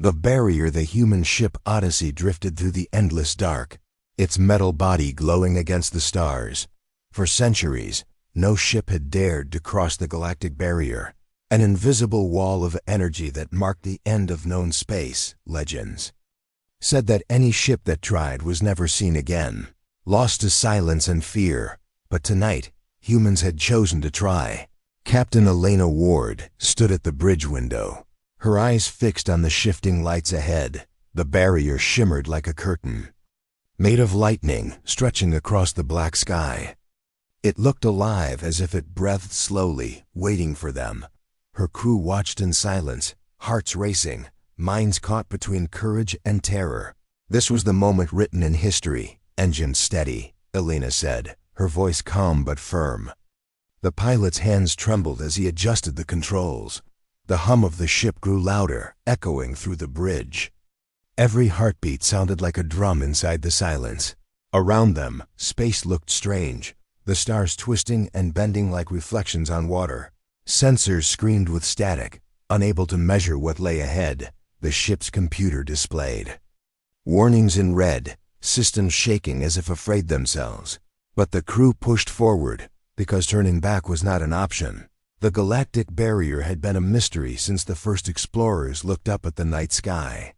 The barrier, the human ship Odyssey, drifted through the endless dark, its metal body glowing against the stars. For centuries, no ship had dared to cross the galactic barrier, an invisible wall of energy that marked the end of known space. Legends said that any ship that tried was never seen again, lost to silence and fear. But tonight, humans had chosen to try. Captain Elena Ward stood at the bridge window, her eyes fixed on the shifting lights ahead. The barrier shimmered like a curtain, made of lightning stretching across the black sky. It looked alive, as if it breathed slowly, waiting for them. Her crew watched in silence, hearts racing, minds caught between courage and terror. This was the moment written in history. "Engine steady," Elena said, her voice calm but firm. The pilot's hands trembled as he adjusted the controls. The hum of the ship grew louder, echoing through the bridge. Every heartbeat sounded like a drum inside the silence. Around them, space looked strange, the stars twisting and bending like reflections on water. Sensors screamed with static, unable to measure what lay ahead. The ship's computer displayed warnings in red, systems shaking as if afraid themselves. But the crew pushed forward, because turning back was not an option. The galactic barrier had been a mystery since the first explorers looked up at the night sky.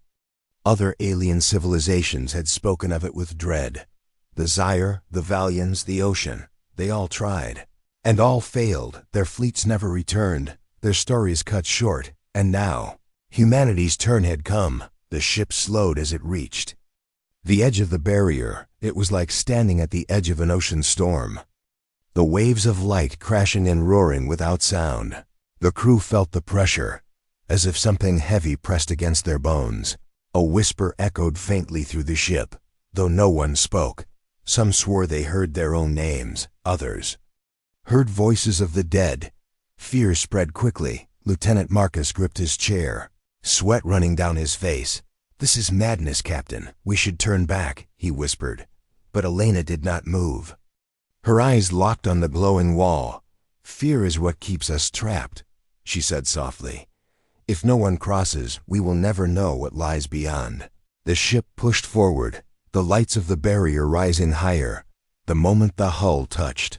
Other alien civilizations had spoken of it with dread. The Zyre, the Valians, the ocean, they all tried. And all failed. Their fleets never returned, their stories cut short. And now, humanity's turn had come. The ship slowed as it reached the edge of the barrier. It was like standing at the edge of an ocean storm. The waves of light crashing and roaring without sound. The crew felt the pressure, as if something heavy pressed against their bones. A whisper echoed faintly through the ship, though no one spoke. Some swore they heard their own names, others heard voices of the dead. Fear spread quickly. Lieutenant Marcus gripped his chair, sweat running down his face. "This is madness, Captain. We should turn back," he whispered. But Elena did not move. Her eyes locked on the glowing wall. "Fear is what keeps us trapped," she said softly. "If no one crosses, we will never know what lies beyond." The ship pushed forward, the lights of the barrier rising higher. The moment the hull touched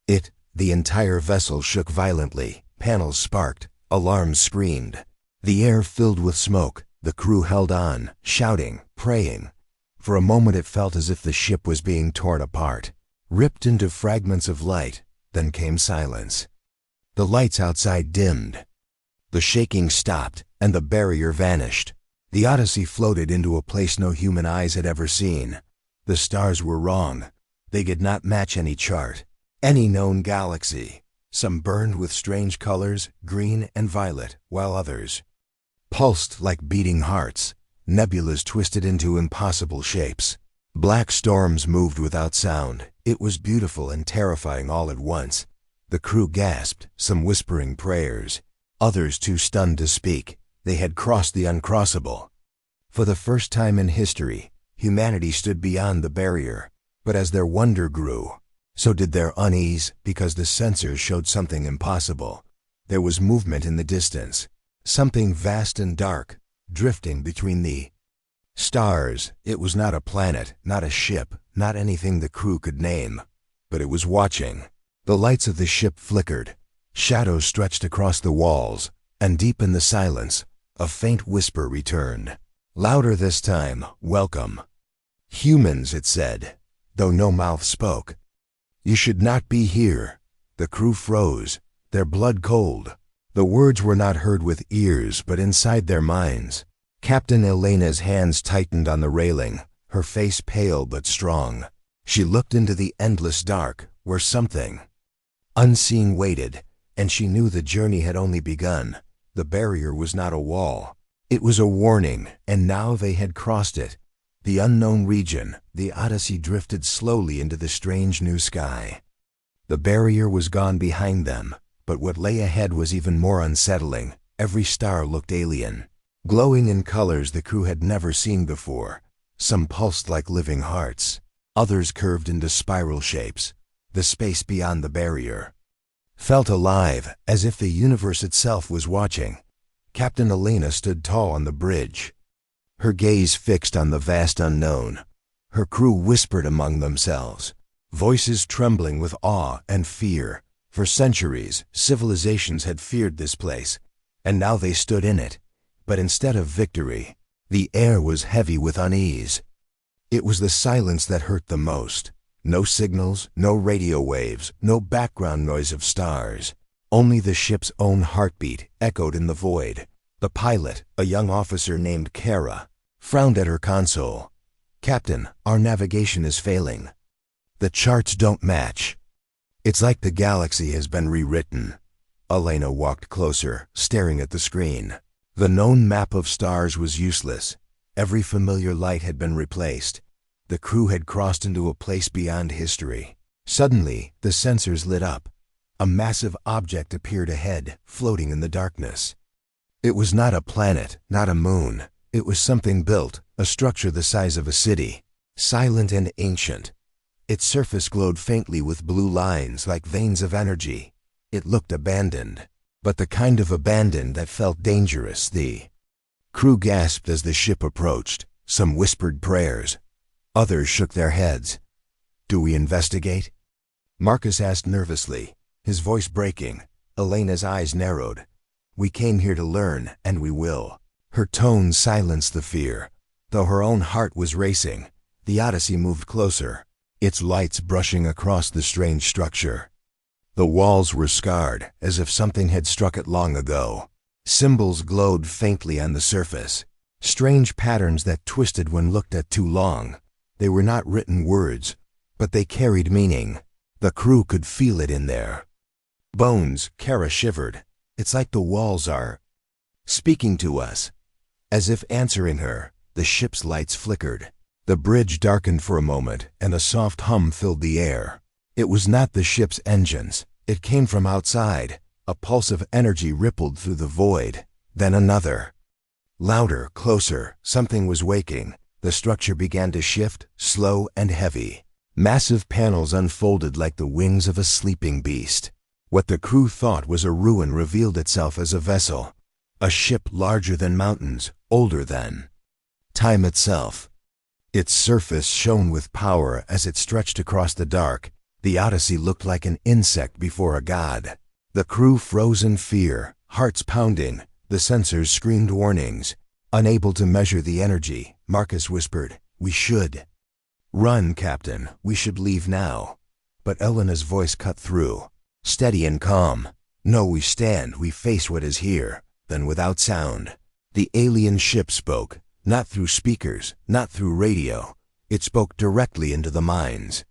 it, the entire vessel shook violently. Panels sparked, alarms screamed. The air filled with smoke. The crew held on, shouting, praying. For a moment it felt as if the ship was being torn apart, ripped into fragments of light. Then came silence. The lights outside dimmed. The shaking stopped, and the barrier vanished. The Odyssey floated into a place no human eyes had ever seen. The stars were wrong. They did not match any chart, any known galaxy. Some burned with strange colors, green and violet, while others pulsed like beating hearts. Nebulas twisted into impossible shapes. Black storms moved without sound. It was beautiful and terrifying all at once. The crew gasped, some whispering prayers, others too stunned to speak. They had crossed the uncrossable. For the first time in history, humanity stood beyond the barrier. But as their wonder grew, so did their unease, because the sensors showed something impossible. There was movement in the distance, something vast and dark, drifting between the stars. It was not a planet, not a ship, not anything the crew could name, but it was watching. The lights of the ship flickered, shadows stretched across the walls, and deep in the silence, a faint whisper returned. Louder this time, "Welcome. Humans," it said, though no mouth spoke. "You should not be here." The crew froze, their blood cold. The words were not heard with ears, but inside their minds. Captain Elena's hands tightened on the railing, her face pale but strong. She looked into the endless dark, where something unseen waited, and she knew the journey had only begun. The barrier was not a wall. It was a warning, and now they had crossed it. The unknown region, the Odyssey drifted slowly into the strange new sky. The barrier was gone behind them, but what lay ahead was even more unsettling. Every star looked alien, glowing in colors the crew had never seen before. Some pulsed like living hearts, others curved into spiral shapes. The space beyond the barrier felt alive, as if the universe itself was watching. Captain Elena stood tall on the bridge, her gaze fixed on the vast unknown. Her crew whispered among themselves, voices trembling with awe and fear. For centuries, civilizations had feared this place, and now they stood in it. But instead of victory, the air was heavy with unease. It was the silence that hurt the most. No signals, no radio waves, no background noise of stars. Only the ship's own heartbeat echoed in the void. The pilot, a young officer named Kara, frowned at her console. "Captain, our navigation is failing. The charts don't match. It's like the galaxy has been rewritten." Elena walked closer, staring at the screen. The known map of stars was useless. Every familiar light had been replaced. The crew had crossed into a place beyond history. Suddenly, the sensors lit up. A massive object appeared ahead, floating in the darkness. It was not a planet, not a moon. It was something built, a structure the size of a city, silent and ancient. Its surface glowed faintly with blue lines like veins of energy. It looked abandoned, but the kind of abandon that felt dangerous. The crew gasped as the ship approached. Some whispered prayers. Others shook their heads. "Do we investigate?" Marcus asked nervously, his voice breaking. Elena's eyes narrowed. "We came here to learn, and we will." Her tone silenced the fear. Though her own heart was racing, the Odyssey moved closer, its lights brushing across the strange structure. The walls were scarred, as if something had struck it long ago. Symbols glowed faintly on the surface, strange patterns that twisted when looked at too long. They were not written words, but they carried meaning. The crew could feel it in there. "Bones," Kara shivered. "It's like the walls are speaking to us." As if answering her, the ship's lights flickered. The bridge darkened for a moment, and a soft hum filled the air. It was not the ship's engines. It came from outside. A pulse of energy rippled through the void. Then another. Louder, closer, something was waking. The structure began to shift, slow and heavy. Massive panels unfolded like the wings of a sleeping beast. What the crew thought was a ruin revealed itself as a vessel. A ship larger than mountains, older than time itself. Its surface shone with power as it stretched across the dark. The Odyssey looked like an insect before a god. The crew froze in fear, hearts pounding. The sensors screamed warnings. Unable to measure the energy, Marcus whispered, "We should run, Captain. We should leave now." But Elena's voice cut through, steady and calm. "No, we stand, we face what is here." Then without sound, the alien ship spoke, not through speakers, not through radio. It spoke directly into the minds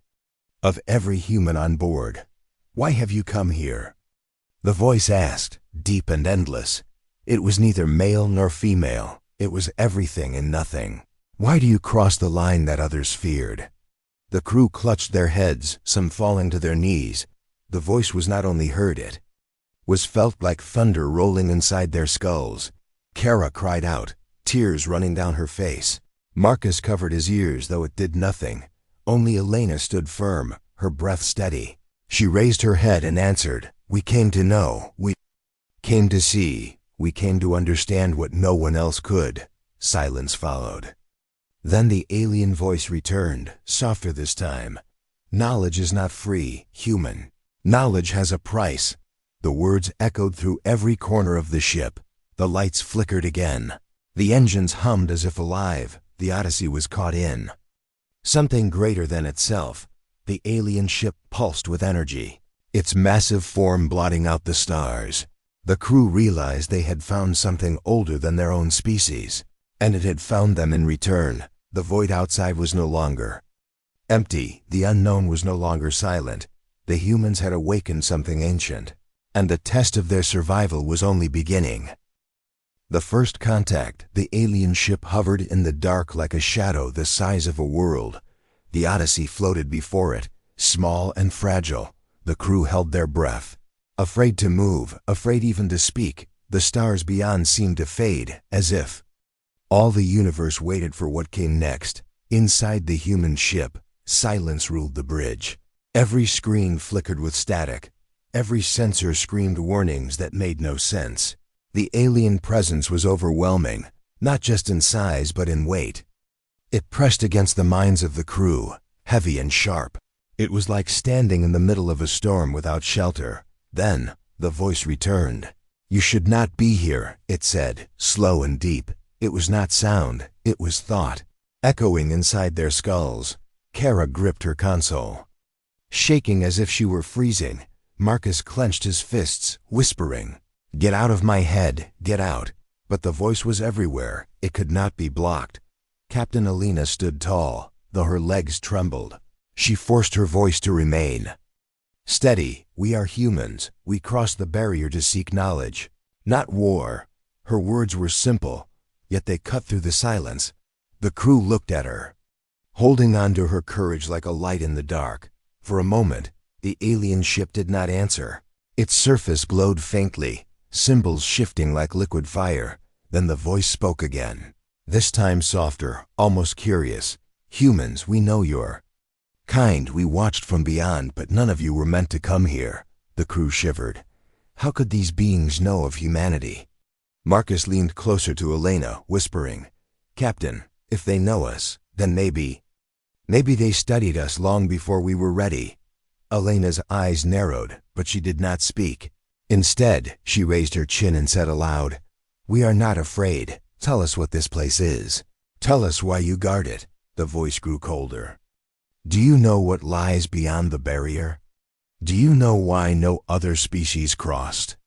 of every human on board. "Why have you come here?" The voice asked, deep and endless. It was neither male nor female. It was everything and nothing. "Why do you cross the line that others feared?" The crew clutched their heads, some falling to their knees. The voice was not only heard, it was felt like thunder rolling inside their skulls. Kara cried out, tears running down her face. Marcus covered his ears, though it did nothing. Only Elena stood firm, her breath steady. She raised her head and answered, "We came to know. We came to see. We came to understand what no one else could." Silence followed. Then the alien voice returned, softer this time. "Knowledge is not free, human. Knowledge has a price." The words echoed through every corner of the ship. The lights flickered again. The engines hummed as if alive. The Odyssey was caught in something greater than itself. The alien ship pulsed with energy, its massive form blotting out the stars. The crew realized they had found something older than their own species, and it had found them in return. The void outside was no longer empty. The unknown was no longer silent. The humans had awakened something ancient, and the test of their survival was only beginning. The first contact, the alien ship hovered in the dark like a shadow the size of a world. The Odyssey floated before it, small and fragile. The crew held their breath, afraid to move, afraid even to speak. The stars beyond seemed to fade, as if all the universe waited for what came next. Inside the human ship, silence ruled the bridge. Every screen flickered with static. Every sensor screamed warnings that made no sense. The alien presence was overwhelming, not just in size but in weight. It pressed against the minds of the crew, heavy and sharp. It was like standing in the middle of a storm without shelter. Then, the voice returned. "You should not be here," it said, slow and deep. It was not sound, it was thought, echoing inside their skulls. Kara gripped her console. Shaking as if she were freezing, Marcus clenched his fists, whispering, "Get out of my head, get out." But the voice was everywhere, it could not be blocked. Captain Alina stood tall, though her legs trembled. She forced her voice to remain. "Steady, we are humans. We crossed the barrier to seek knowledge, not war." Her words were simple, yet they cut through the silence. The crew looked at her, holding on to her courage like a light in the dark. For a moment, the alien ship did not answer. Its surface glowed faintly, symbols shifting like liquid fire. Then the voice spoke again, this time softer, almost curious. "Humans, we know you're kind. We watched from beyond, but none of you were meant to come here." The crew shivered. How could these beings know of humanity? Marcus leaned closer to Elena, whispering, "Captain, if they know us, then maybe they studied us long before we were ready." Elena's eyes narrowed, but she did not speak. Instead, she raised her chin and said aloud, "We are not afraid. Tell us what this place is. Tell us why you guard it." The voice grew colder. "Do you know what lies beyond the barrier? Do you know why no other species crossed?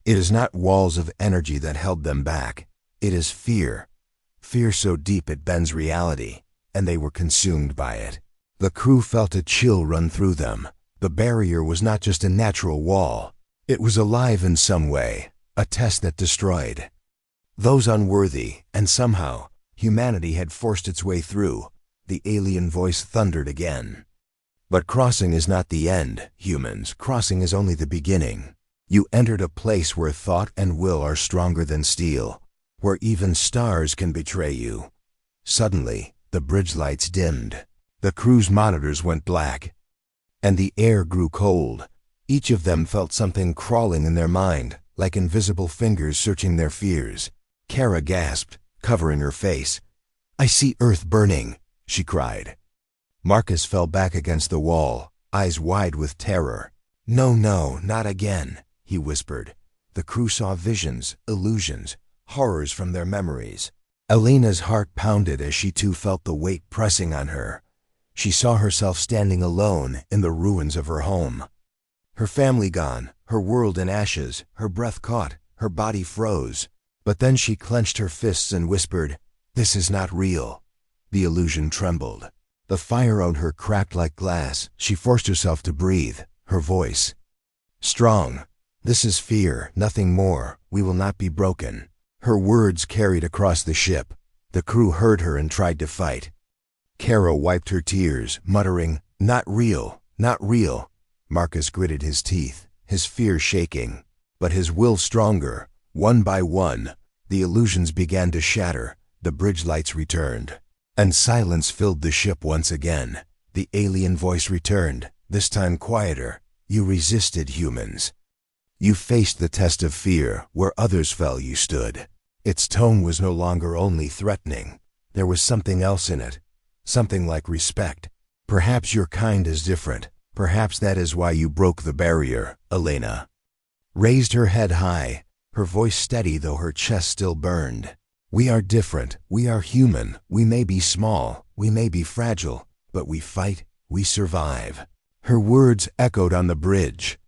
It is not walls of energy that held them back. It is fear. Fear so deep it bends reality, and they were consumed by it." The crew felt a chill run through them. The barrier was not just a natural wall. It was alive in some way, a test that destroyed those unworthy, and somehow, humanity had forced its way through. The alien voice thundered again. "But crossing is not the end, humans. Crossing is only the beginning. You entered a place where thought and will are stronger than steel, where even stars can betray you." Suddenly, the bridge lights dimmed. The crew's monitors went black, and the air grew cold. Each of them felt something crawling in their mind, like invisible fingers searching their fears. Kara gasped, covering her face. "I see Earth burning," she cried. Marcus fell back against the wall, eyes wide with terror. "No, no, not again," he whispered. The crew saw visions, illusions, horrors from their memories. Elena's heart pounded as she too felt the weight pressing on her. She saw herself standing alone in the ruins of her home. Her family gone, her world in ashes, her breath caught, her body froze. But then she clenched her fists and whispered, "This is not real." The illusion trembled. The fire on her cracked like glass. She forced herself to breathe, her voice strong. "This is fear, nothing more. We will not be broken." Her words carried across the ship. The crew heard her and tried to fight. Kara wiped her tears, muttering, "Not real, not real." Marcus gritted his teeth, his fear shaking, but his will stronger. One by one, the illusions began to shatter. The bridge lights returned, and silence filled the ship once again. The alien voice returned, this time quieter. "You resisted, humans. You faced the test of fear. Where others fell, you stood." Its tone was no longer only threatening. There was something else in it, something like respect. "Perhaps your kind is different. Perhaps that is why you broke the barrier." Elena raised her head high, her voice steady though her chest still burned. "We are different. We are human. We may be small. We may be fragile. But we fight. We survive." Her words echoed on the bridge,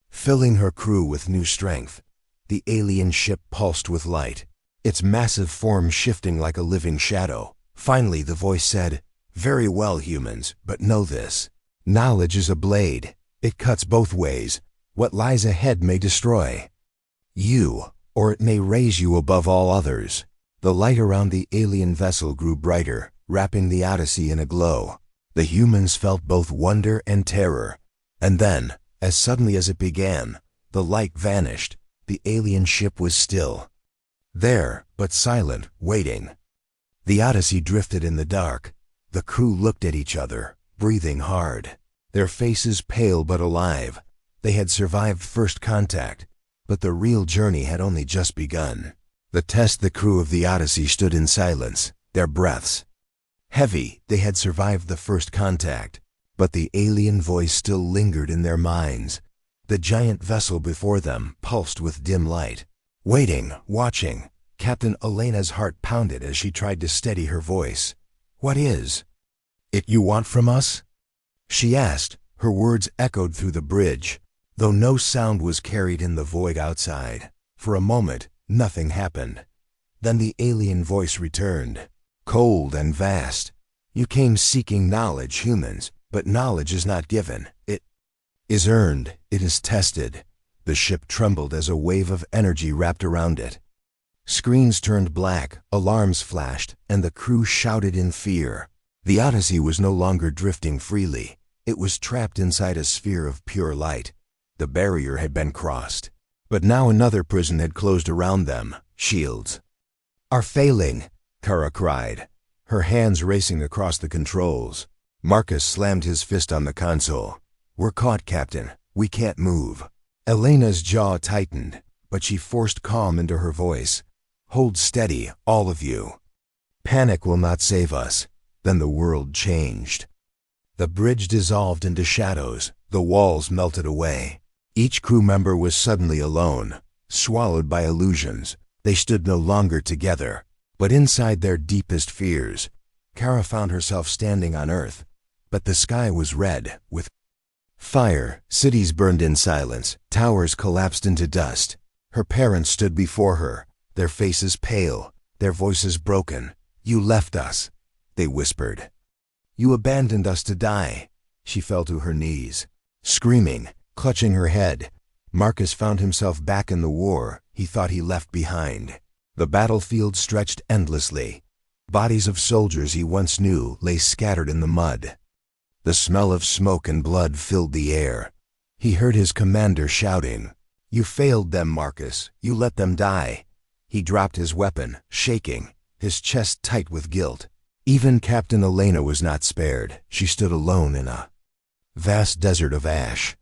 filling her crew with new strength. The alien ship pulsed with light, its massive form shifting like a living shadow. Finally, the voice said, "Very well, humans, but know this. Knowledge is a blade. It cuts both ways. What lies ahead may destroy you, or it may raise you above all others." The light around the alien vessel grew brighter, wrapping the Odyssey in a glow. The humans felt both wonder and terror. And then, as suddenly as it began, the light vanished. The alien ship was still. There, but silent, waiting. The Odyssey drifted in the dark. The crew looked at each other, breathing hard, their faces pale but alive. They had survived first contact, But the real journey had only just begun. The crew of the Odyssey stood in silence, their breaths heavy. They had survived the first contact, but the alien voice still lingered in their minds. The giant vessel before them pulsed with dim light. Waiting, watching, Captain Elena's heart pounded as she tried to steady her voice. "What is it you want from us?" she asked. Her words echoed through the bridge, though no sound was carried in the void outside. For a moment, nothing happened. Then the alien voice returned, cold and vast. "You came seeking knowledge, humans, but knowledge is not given. It is earned, it is tested." The ship trembled as a wave of energy wrapped around it. Screens turned black, alarms flashed, and the crew shouted in fear. The Odyssey was no longer drifting freely. It was trapped inside a sphere of pure light. The barrier had been crossed. But now another prison had closed around them. Shields are failing, Kara cried, her hands racing across the controls. Marcus slammed his fist on the console. "We're caught, Captain. We can't move." Elena's jaw tightened, but she forced calm into her voice. "Hold steady, all of you. Panic will not save us." Then the world changed. The bridge dissolved into shadows. The walls melted away. Each crew member was suddenly alone, swallowed by illusions. They stood no longer together, but inside their deepest fears. Kara found herself standing on Earth, but the sky was red with fire. Cities burned in silence. Towers collapsed into dust. Her parents stood before her, their faces pale, their voices broken. "You left us," they whispered. "You abandoned us to die." She fell to her knees, screaming, clutching her head. Marcus found himself back in the war he thought he left behind. The battlefield stretched endlessly. Bodies of soldiers he once knew lay scattered in the mud. The smell of smoke and blood filled the air. He heard his commander shouting, "You failed them, Marcus. You let them die." He dropped his weapon, shaking, his chest tight with guilt. Even Captain Elena was not spared. She stood alone in a vast desert of ash.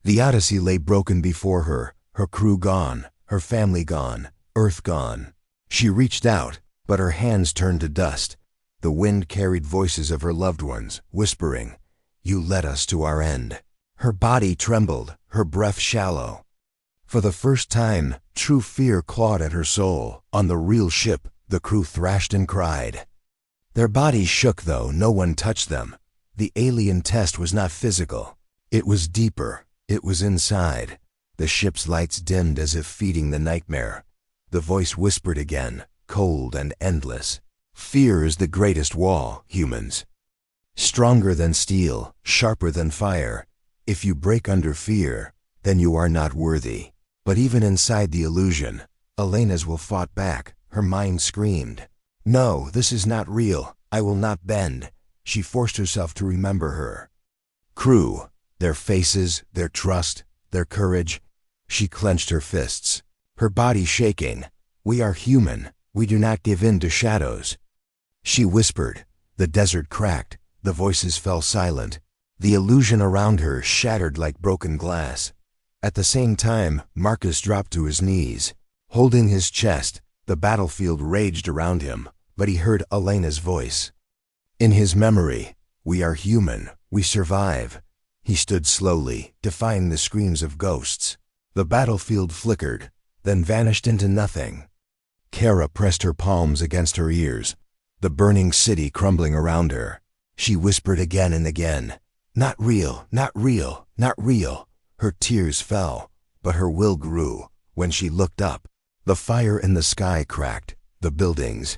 The Odyssey lay broken before her, her crew gone, her family gone, Earth gone. She reached out, but her hands turned to dust. The wind carried voices of her loved ones, whispering, "You led us to our end." Her body trembled, her breath shallow. For the first time, true fear clawed at her soul. On the real ship, the crew thrashed and cried. Their bodies shook, though no one touched them. The alien test was not physical. It was deeper. It was inside. The ship's lights dimmed as if feeding the nightmare. The voice whispered again, cold and endless. "Fear is the greatest wall, humans. Stronger than steel, sharper than fire. If you break under fear, then you are not worthy." But even inside the illusion, Elena's will fought back. Her mind screamed, "No, this is not real. I will not bend." She forced herself to remember her crew, their faces, their trust, their courage. She clenched her fists, her body shaking. "We are human. We do not give in to shadows." She whispered. The desert cracked. The voices fell silent. The illusion around her shattered like broken glass. At the same time, Marcus dropped to his knees. Holding his chest, the battlefield raged around him, but he heard Elena's voice. In his memory, "We are human. We survive." He stood slowly, defying the screams of ghosts. The battlefield flickered, then vanished into nothing. Kara pressed her palms against her ears, the burning city crumbling around her. She whispered again and again, "Not real, not real, not real." Her tears fell, but her will grew. When she looked up, the fire in the sky cracked, the buildings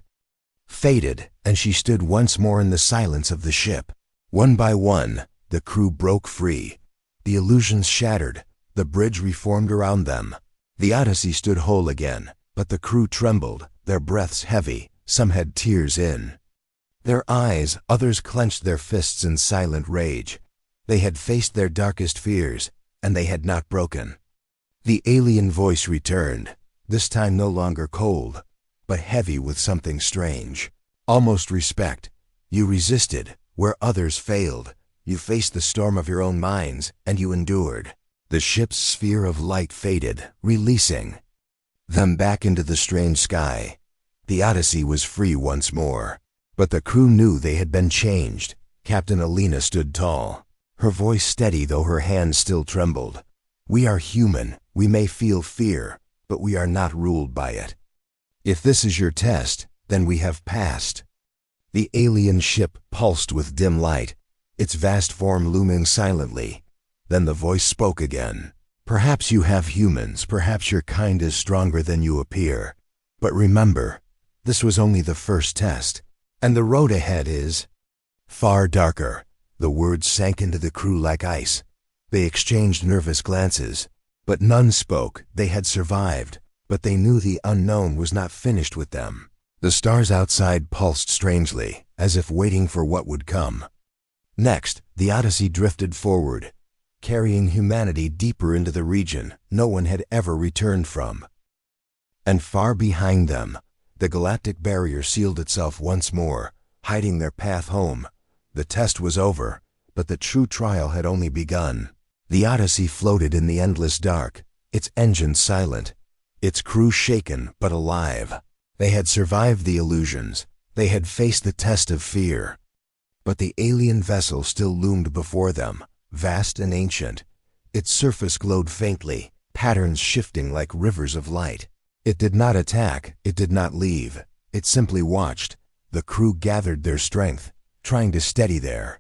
faded, and she stood once more in the silence of the ship. One by one, the crew broke free. The illusions shattered, the bridge reformed around them. The Odyssey stood whole again, but the crew trembled, their breaths heavy. Some had tears in their eyes, others clenched their fists in silent rage. They had faced their darkest fears, and they had not broken. The alien voice returned, this time no longer cold, but heavy with something strange, almost respect. "You resisted where others failed. You faced the storm of your own minds, and you endured." The ship's sphere of light faded, releasing them back into the strange sky. The Odyssey was free once more. But the crew knew they had been changed. Captain Alina stood tall, her voice steady though her hands still trembled. "We are human. We may feel fear, but we are not ruled by it. If this is your test, then we have passed." The alien ship pulsed with dim light, its vast form looming silently. Then the voice spoke again. "Perhaps you have humans, perhaps your kind is stronger than you appear. But remember, this was only the first test, and the road ahead is far darker." The words sank into the crew like ice. They exchanged nervous glances, but none spoke. They had survived, but they knew the unknown was not finished with them. The stars outside pulsed strangely, as if waiting for what would come. Next, the Odyssey drifted forward, carrying humanity deeper into the region no one had ever returned from. And far behind them, the Galactic Barrier sealed itself once more, hiding their path home. The test was over, but the true trial had only begun. The Odyssey floated in the endless dark, its engines silent, its crew shaken but alive. They had survived the illusions. They had faced the test of fear. But the alien vessel still loomed before them, vast and ancient. Its surface glowed faintly, patterns shifting like rivers of light. It did not attack, it did not leave. It simply watched. The crew gathered their strength, trying to steady their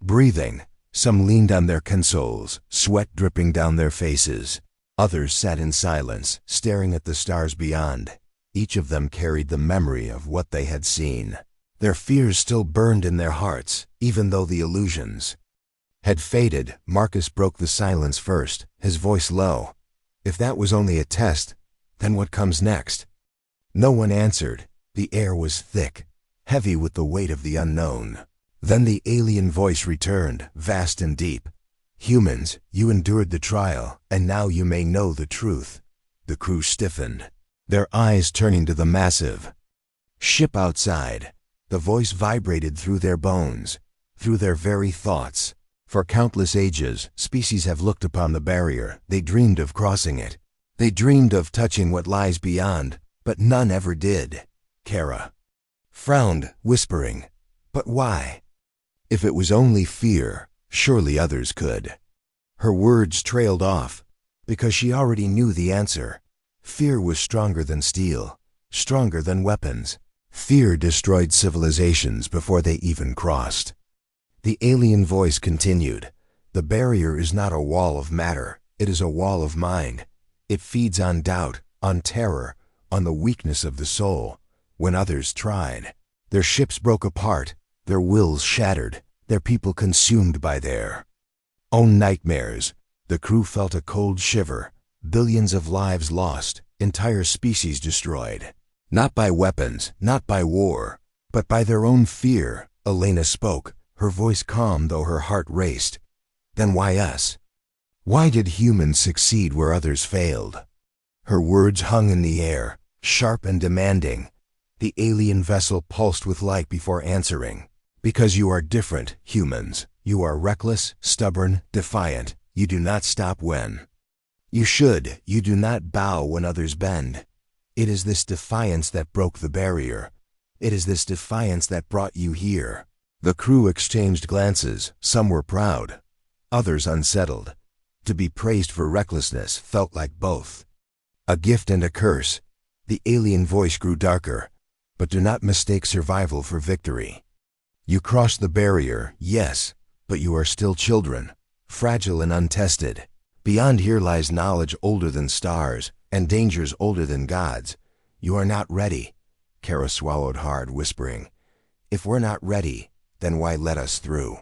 breathing. Some leaned on their consoles, sweat dripping down their faces. Others sat in silence, staring at the stars beyond. Each of them carried the memory of what they had seen. Their fears still burned in their hearts, even though the illusions had faded. Marcus broke the silence first, his voice low. "If that was only a test, then what comes next?" No one answered. The air was thick, heavy with the weight of the unknown. Then the alien voice returned, vast and deep. "Humans, you endured the trial, and now you may know the truth." The crew stiffened, their eyes turning to the massive ship outside. The voice vibrated through their bones, through their very thoughts. For countless ages, species have looked upon the barrier. They dreamed of crossing it. They dreamed of touching what lies beyond, but none ever did. Kara frowned, whispering, "But why? If it was only fear, surely others could." Her words trailed off, because she already knew the answer. Fear was stronger than steel, stronger than weapons. Fear destroyed civilizations before they even crossed. The alien voice continued, "The barrier is not a wall of matter, it is a wall of mind. It feeds on doubt, on terror, on the weakness of the soul. When others tried, their ships broke apart, their wills shattered, their people consumed by their own nightmares." The crew felt a cold shiver. Billions of lives lost, entire species destroyed. Not by weapons, not by war, but by their own fear. Elena spoke, her voice calm though her heart raced. "Then why us? Why did humans succeed where others failed?" Her words hung in the air, sharp and demanding. The alien vessel pulsed with light before answering. "Because you are different, humans. You are reckless, stubborn, defiant. You do not stop when you should. You do not bow when others bend. It is this defiance that broke the barrier. It is this defiance that brought you here." The crew exchanged glances. Some were proud, others unsettled. To be praised for recklessness felt like both a gift and a curse. The alien voice grew darker. "But do not mistake survival for victory. You crossed the barrier, yes, but you are still children, fragile and untested. Beyond here lies knowledge older than stars, and dangers older than gods. You are not ready." Kara swallowed hard, whispering, "If we're not ready, then why let us through?"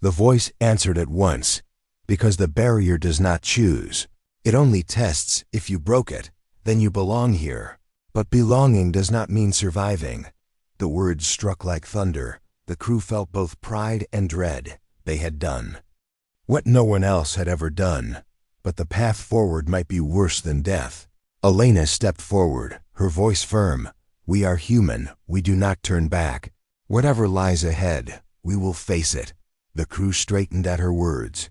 The voice answered at once, "Because the barrier does not choose. It only tests. If you broke it, then you belong here. But belonging does not mean surviving." The words struck like thunder. The crew felt both pride and dread. They had done what no one else had ever done, but the path forward might be worse than death. Elena stepped forward, her voice firm. "We are human. We do not turn back. Whatever lies ahead, we will face it." The crew straightened at her words.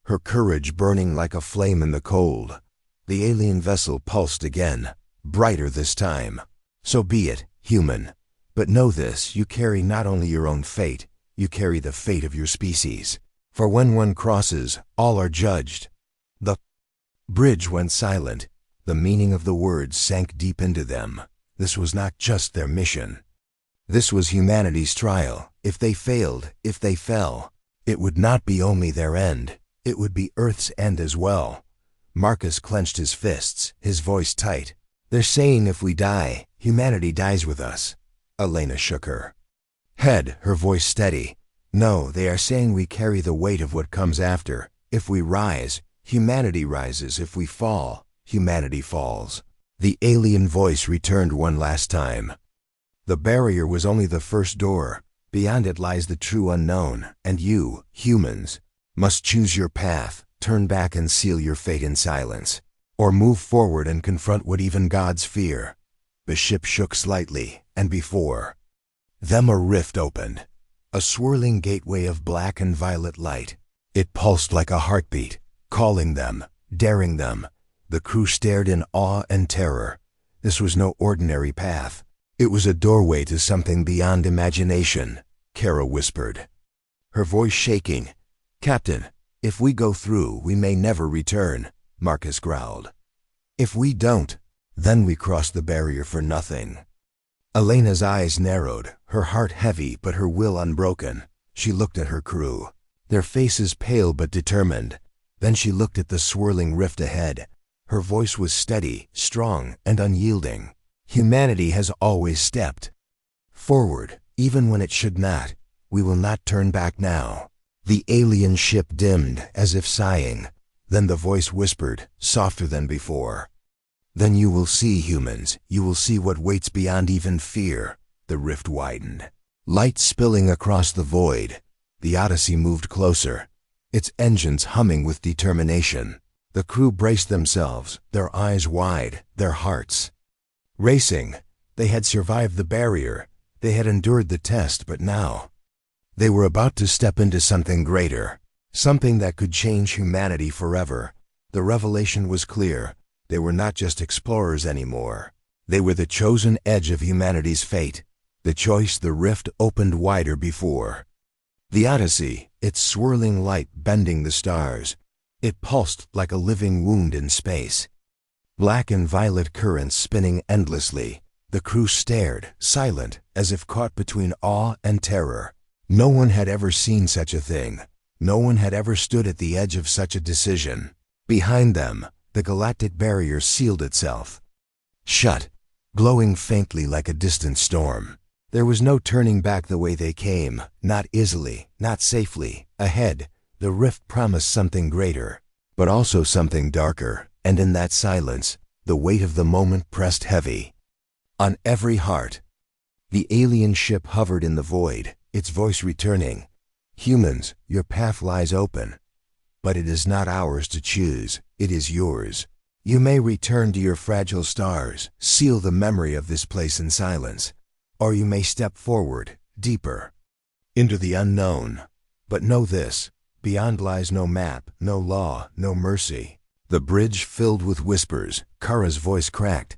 her courage burning like a flame in the cold. The alien vessel pulsed again, brighter this time. So be it, human. But know this, you carry not only your own fate, you carry the fate of your species. For when one crosses, all are judged. The bridge went silent. The meaning of the words sank deep into them. This was not just their mission. This was humanity's trial. If they failed, if they fell, it would not be only their end. It would be Earth's end as well. Marcus clenched his fists, his voice tight. They're saying if we die, humanity dies with us. Elena shook her head, her voice steady. No, they are saying we carry the weight of what comes after. If we rise, humanity rises. If we fall, humanity falls. The alien voice returned one last time. The barrier was only the first door. Beyond it lies the true unknown, and you, humans, must choose your path, turn back and seal your fate in silence, or move forward and confront what even gods fear. The ship shook slightly, and before them a rift opened, a swirling gateway of black and violet light. It pulsed like a heartbeat, calling them, daring them. The crew stared in awe and terror. This was no ordinary path. It was a doorway to something beyond imagination, Kara whispered, her voice shaking. Captain, if we go through, we may never return, Marcus growled. If we don't, then we cross the barrier for nothing. Elena's eyes narrowed, her heart heavy but her will unbroken. She looked at her crew, their faces pale but determined. Then she looked at the swirling rift ahead. Her voice was steady, strong, and unyielding. Humanity has always stepped forward, even when it should not. We will not turn back now. The alien ship dimmed, as if sighing. Then the voice whispered, softer than before. Then you will see, humans. You will see what waits beyond even fear. The rift widened, light spilling across the void. The Odyssey moved closer, its engines humming with determination. The crew braced themselves, their eyes wide, their hearts racing. They had survived the barrier. They had endured the test, but now they were about to step into something greater, something that could change humanity forever. The revelation was clear. They were not just explorers anymore. They were the chosen edge of humanity's fate, the choice the rift opened wider before. The Odyssey, its swirling light bending the stars, it pulsed like a living wound in space. Black and violet currents spinning endlessly. The crew stared, silent, as if caught between awe and terror. No one had ever seen such a thing. No one had ever stood at the edge of such a decision. Behind them, the galactic barrier sealed itself shut, glowing faintly like a distant storm. There was no turning back the way they came, not easily, not safely. Ahead, the rift promised something greater, but also something darker, and in that silence, the weight of the moment pressed heavy on every heart. The alien ship hovered in the void, its voice returning. Humans, your path lies open, but it is not ours to choose. It is yours. You may return to your fragile stars, seal the memory of this place in silence, or you may step forward, deeper, into the unknown. But know this, beyond lies no map, no law, no mercy. The bridge filled with whispers. Kara's voice cracked.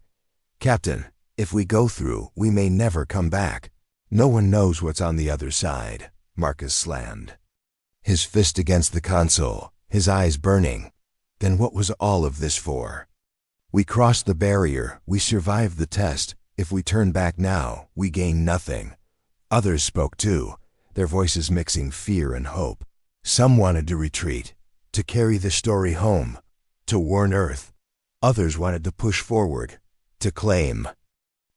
Captain, if we go through, we may never come back. No one knows what's on the other side. Marcus slammed his fist against the console, his eyes burning. Then what was all of this for? We crossed the barrier, we survived the test. If we turn back now, we gain nothing. Others spoke too, their voices mixing fear and hope. Some wanted to retreat, to carry the story home, to warn Earth. Others wanted to push forward, to claim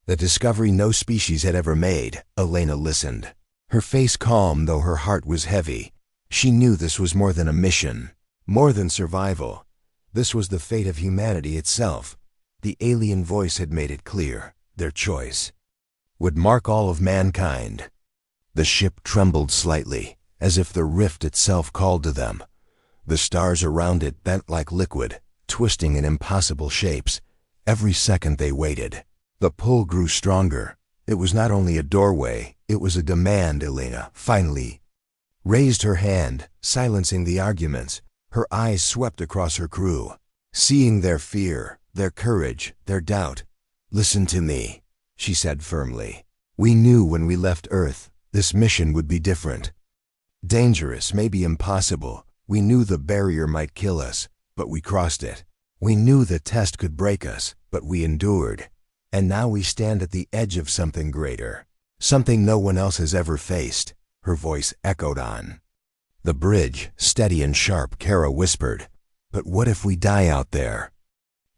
the discovery no species had ever made. Elena listened, her face calm though her heart was heavy. She knew this was more than a mission, more than survival. This was the fate of humanity itself. The alien voice had made it clear. Their choice would mark all of mankind. The ship trembled slightly, as if the rift itself called to them. The stars around it bent like liquid, twisting in impossible shapes. Every second they waited, the pull grew stronger. It was not only a doorway, it was a demand. Elena finally raised her hand, silencing the arguments. Her eyes swept across her crew, seeing their fear, their courage, their doubt. "Listen to me," she said firmly. "We knew when we left Earth this mission would be different. Dangerous, maybe impossible. We knew the barrier might kill us, but we crossed it. We knew the test could break us, but we endured. And now we stand at the edge of something greater, something no one else has ever faced." Her voice echoed on. "The bridge, steady and sharp," Kara whispered. "But what if we die out there?"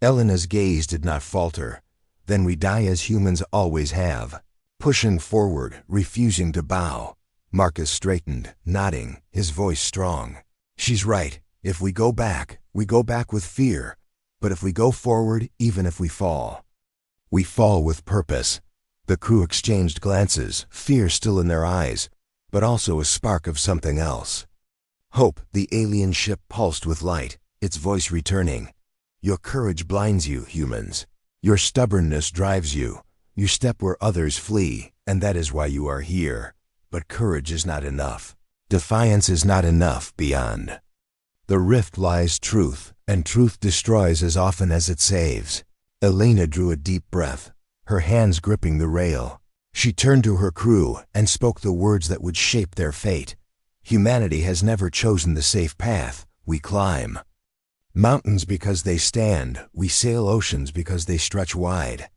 Elena's gaze did not falter. "Then we die as humans always have." Pushing forward, refusing to bow, Marcus straightened, nodding, his voice strong. "She's right. If we go back with fear. But if we go forward, even if we fall with purpose." The crew exchanged glances, fear still in their eyes, but also a spark of something else. Hope. The alien ship pulsed with light, its voice returning. "Your courage blinds you, humans. Your stubbornness drives you. You step where others flee, and that is why you are here. But courage is not enough. Defiance is not enough. Beyond the rift lies truth, and truth destroys as often as it saves." Elena drew a deep breath, her hands gripping the rail. She turned to her crew and spoke the words that would shape their fate. "Humanity has never chosen the safe path. We climb mountains because they stand. We sail oceans because they stretch wide.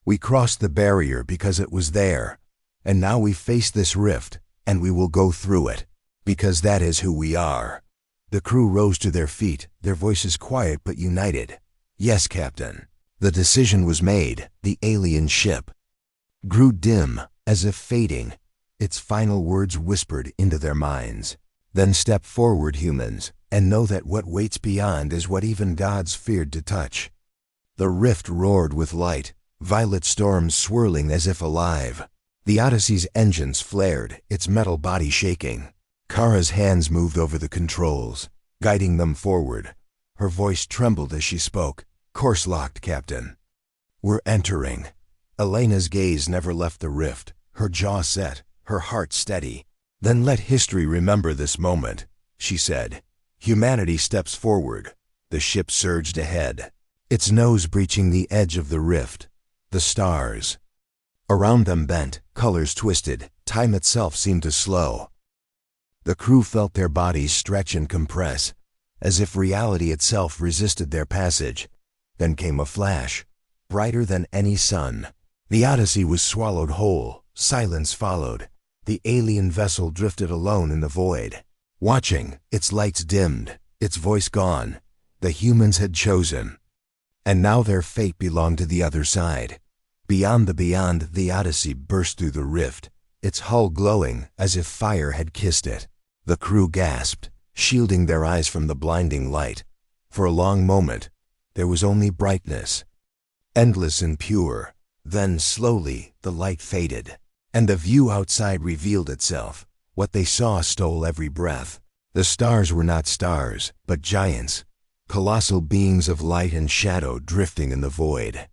We crossed the barrier because it was there. And now we face this rift, and we will go through it, because that is who we are." The crew rose to their feet, their voices quiet but united. "Yes, Captain." The decision was made. The alien ship grew dim, as if fading, its final words whispered into their minds. "Then step forward, humans, and know that what waits beyond is what even gods feared to touch." The rift roared with light, violet storms swirling as if alive. The Odyssey's engines flared, its metal body shaking. Kara's hands moved over the controls, guiding them forward. Her voice trembled as she spoke. "Course locked, Captain. We're entering." Elena's gaze never left the rift, her jaw set, her heart steady. "Then let history remember this moment," she said. Humanity steps forward. The ship surged ahead, its nose breaching the edge of the rift. The stars around them bent, colors twisted, time itself seemed to slow. The crew felt their bodies stretch and compress, as if reality itself resisted their passage. Then came a flash, brighter than any sun. The Odyssey was swallowed whole, silence followed. The alien vessel drifted alone in the void. Watching, its lights dimmed, its voice gone. The humans had chosen. And now their fate belonged to the other side. Beyond, the Odyssey burst through the rift, its hull glowing as if fire had kissed it. The crew gasped, shielding their eyes from the blinding light. For a long moment, there was only brightness, endless and pure. Then, slowly, the light faded, and the view outside revealed itself. What they saw stole every breath. The stars were not stars, but giants, colossal beings of light and shadow drifting in the void.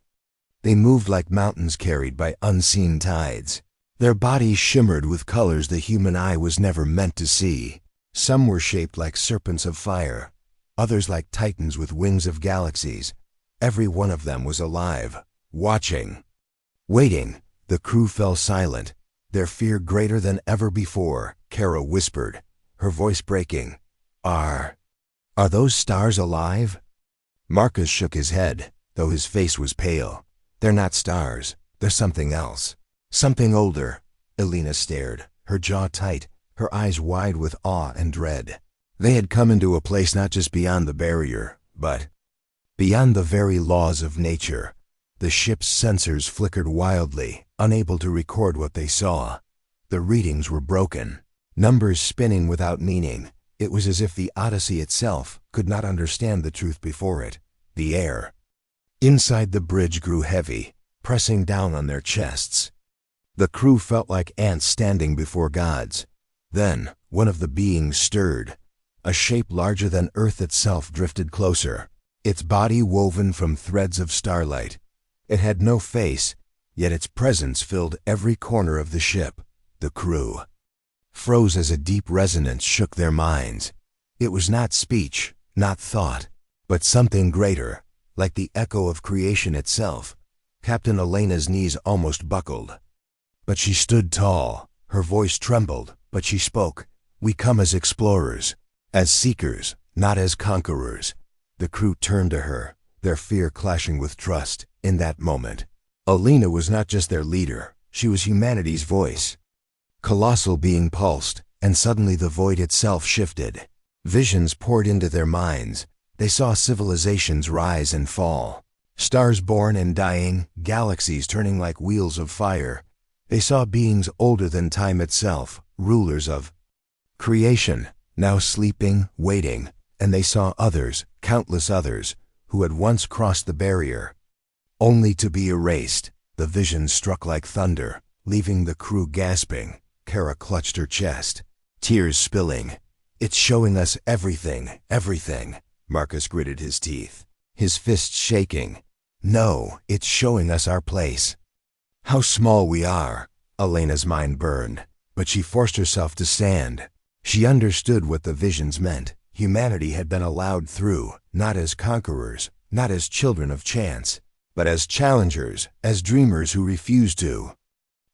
They moved like mountains carried by unseen tides. Their bodies shimmered with colors the human eye was never meant to see. Some were shaped like serpents of fire, others like titans with wings of galaxies. Every one of them was alive, watching, waiting. The crew fell silent, their fear greater than ever before. Kara whispered, her voice breaking, Are those stars alive?" Marcus shook his head, though his face was pale. "They're not stars. They're something else. Something older." Elena stared, her jaw tight, her eyes wide with awe and dread. They had come into a place not just beyond the barrier, but beyond the very laws of nature. The ship's sensors flickered wildly, unable to record what they saw. The readings were broken, numbers spinning without meaning. It was as if the Odyssey itself could not understand the truth before it. The air inside the bridge grew heavy, pressing down on their chests. The crew felt like ants standing before gods. Then, one of the beings stirred. A shape larger than Earth itself drifted closer, its body woven from threads of starlight. It had no face, yet its presence filled every corner of the ship. The crew froze as a deep resonance shook their minds. It was not speech, Not thought, but something greater, like the echo of creation itself. Captain Elena's knees almost buckled. But she stood tall. Her voice trembled, but she spoke. "We come as explorers, as seekers, not as conquerors." The crew turned to her, their fear clashing with trust. In that moment, Elena was not just their leader, she was humanity's voice. Colossal being pulsed, and suddenly the void itself shifted. Visions poured into their minds. They saw civilizations rise and fall, stars born and dying, galaxies turning like wheels of fire. They saw beings older than time itself, rulers of creation, now sleeping, waiting, and they saw others, countless others, who had once crossed the barrier, only to be erased. The vision struck like thunder, leaving the crew gasping. Kara clutched her chest, tears spilling. "It's showing us everything, everything." Marcus gritted his teeth, his fists shaking. "No, it's showing us our place. How small we are." Elena's mind burned, but she forced herself to stand. She understood what the visions meant. Humanity had been allowed through, not as conquerors, not as children of chance, but as challengers, as dreamers who refused to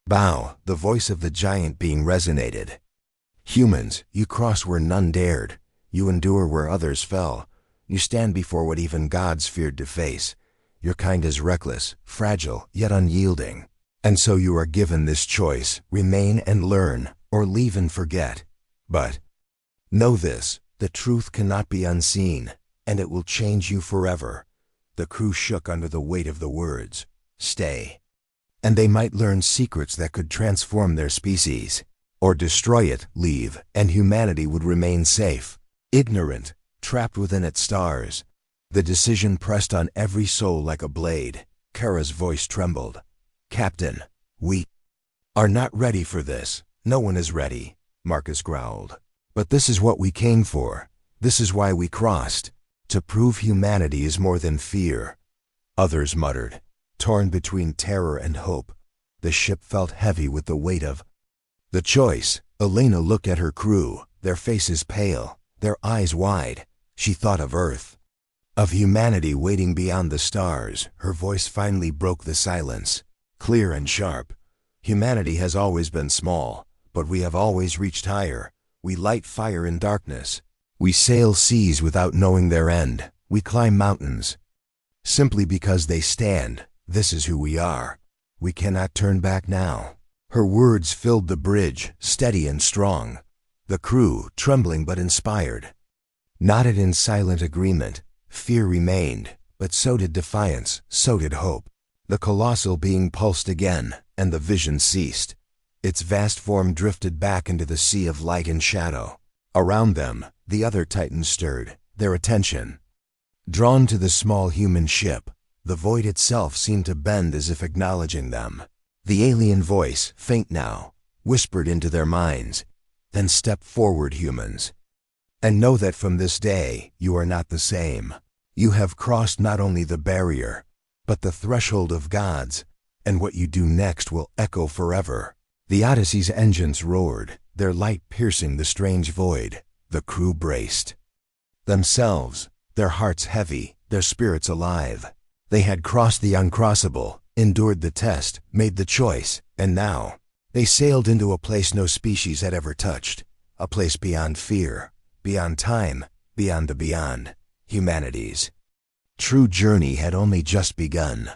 bow. The voice of the giant being resonated. "Humans, you cross where none dared. You endure where others fell. You stand before what even gods feared to face. Your kind is reckless, fragile, yet unyielding. And so you are given this choice: remain and learn, or leave and forget. But know this, the truth cannot be unseen, and it will change you forever." The crew shook under the weight of the words. Stay. And they might learn secrets that could transform their species. Or destroy it, leave, and humanity would remain safe, ignorant, trapped within its stars. The decision pressed on every soul like a blade. Kara's voice trembled. "Captain, we are not ready for this." "No one is ready," Marcus growled. "But this is what we came for. This is why we crossed. To prove humanity is more than fear." Others muttered, torn between terror and hope. The ship felt heavy with the weight of the choice. Elena looked at her crew, their faces pale, their eyes wide. She thought of Earth, of humanity waiting beyond the stars. Her voice finally broke the silence, clear and sharp. "Humanity has always been small, but we have always reached higher. We light fire in darkness. We sail seas without knowing their end. We climb mountains simply because they stand. This is who we are. We cannot turn back now." Her words filled the bridge, steady and strong. The crew, trembling but inspired, nodded in silent agreement. Fear remained, but so did defiance, so did hope. The colossal being pulsed again, and the vision ceased. Its vast form drifted back into the sea of light and shadow. Around them, the other titans stirred, their attention drawn to the small human ship. The void itself seemed to bend as if acknowledging them. The alien voice, faint now, whispered into their minds, "Then step forward, humans, and know that from this day you are not the same. You have crossed not only the barrier, but the threshold of gods, and what you do next will echo forever." The Odyssey's engines roared, their light piercing the strange void. The crew braced themselves, their hearts heavy, their spirits alive. They had crossed the uncrossable, endured the test, made the choice, and now they sailed into a place no species had ever touched, a place beyond fear, beyond time, beyond the beyond. Humanity's true journey had only just begun.